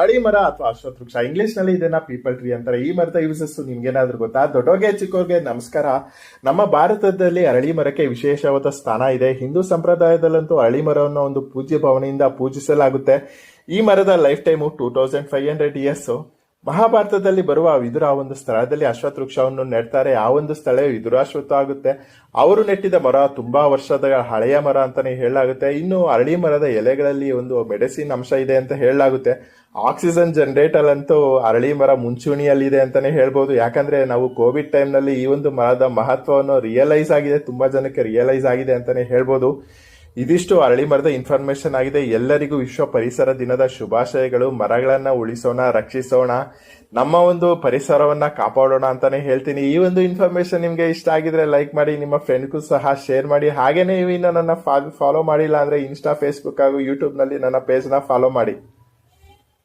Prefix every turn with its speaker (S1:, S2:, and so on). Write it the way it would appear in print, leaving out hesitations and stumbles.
S1: ಅಡಿ ಮರ ಅಥವಾ ಅಶ್ವತ್ಥ ವೃಕ್ಷ ಇಂಗ್ಲಿಷ್ ನಲ್ಲಿ ಇದನ್ನ ಪೀಪಲ್ ಟ್ರೀ ಅಂತಾರೆ. ಈ ಮರದ ಯೂಸಸ್ ನಿಮ್ಗೇನಾದ್ರೂ ಗೊತ್ತಾ? ದೊಡ್ಡೋಗೆ ಚಿಕ್ಕೋಗೆ ನಮಸ್ಕಾರ. ನಮ್ಮ ಭಾರತದಲ್ಲಿ ಅರಳಿ ಮರಕ್ಕೆ ವಿಶೇಷವಾದ ಸ್ಥಾನ ಇದೆ. ಹಿಂದೂ ಸಂಪ್ರದಾಯದಲ್ಲಂತೂ ಅರಳಿ ಮರವನ್ನು ಒಂದು ಪೂಜ್ಯ ಭಾವನೆಯಿಂದ ಪೂಜಿಸಲಾಗುತ್ತೆ. ಈ ಮರದ ಲೈಫ್ ಟೈಮು 2500 ಇಯರ್ಸ್. ಮಹಾಭಾರತದಲ್ಲಿ ಬರುವ ವಿದುರ ಒಂದು ಸ್ಥಳದಲ್ಲಿ ಅಶ್ವತ್ಥ ವೃಕ್ಷವನ್ನು ನೆಡ್ತಾರೆ. ಆ ಒಂದು ಸ್ಥಳ ವಿದುರಾಶ್ವತ್ಥ ಆಗುತ್ತೆ. ಅವರು ನೆಟ್ಟಿದ ಮರ ತುಂಬಾ ವರ್ಷದ ಹಳೆಯ ಮರ ಅಂತಾನೆ ಹೇಳಲಾಗುತ್ತೆ. ಇನ್ನು ಅರಳಿ ಮರದ ಎಲೆಗಳಲ್ಲಿ ಒಂದು ಮೆಡಿಸಿನ್ ಅಂಶ ಇದೆ ಅಂತ ಹೇಳಲಾಗುತ್ತೆ. ಆಕ್ಸಿಜನ್ ಜನರೇಟರ್ ಅಂತೂ ಅರಳಿ ಮರ ಮುಂಚೂಣಿಯಲ್ಲಿದೆ ಅಂತಾನೆ ಹೇಳ್ಬೋದು. ಯಾಕಂದ್ರೆ ನಾವು ಕೋವಿಡ್ ಟೈಮ್ ನಲ್ಲಿ ಈ ಒಂದು ಮರದ ಮಹತ್ವವನ್ನು ರಿಯಲೈಸ್ ಆಗಿದೆ, ತುಂಬಾ ಜನಕ್ಕೆ ರಿಯಲೈಸ್ ಆಗಿದೆ ಅಂತಾನೆ ಹೇಳ್ಬೋದು. ಇದಿಷ್ಟು ಅರಳಿ ಮರದ ಇನ್ಫಾರ್ಮೇಶನ್ ಆಗಿದೆ. ಎಲ್ಲರಿಗೂ ವಿಶ್ವ ಪರಿಸರ ದಿನದ ಶುಭಾಶಯಗಳು. ಮರಗಳನ್ನ ಉಳಿಸೋಣ, ರಕ್ಷಿಸೋಣ, ನಮ್ಮ ಒಂದು ಪರಿಸರವನ್ನ ಕಾಪಾಡೋಣ ಅಂತಾನೆ ಹೇಳ್ತೀನಿ. ಈ ಒಂದು ಇನ್ಫಾರ್ಮೇಶನ್ ನಿಮ್ಗೆ ಇಷ್ಟ ಆಗಿದ್ರೆ ಲೈಕ್ ಮಾಡಿ, ನಿಮ್ಮ ಫ್ರೆಂಡ್ಗೂ ಸಹ ಶೇರ್ ಮಾಡಿ. ಹಾಗೇನೆ ನೀವು ಇನ್ನು ನನ್ನ ಫಾಲೋ ಮಾಡಿಲ್ಲ ಅಂದ್ರೆ ಇನ್ಸ್ಟಾ, ಫೇಸ್ಬುಕ್ ಹಾಗೂ ಯೂಟ್ಯೂಬ್ ನಲ್ಲಿ ನನ್ನ ಪೇಜ್ ನ ಫಾಲೋ ಮಾಡಿ.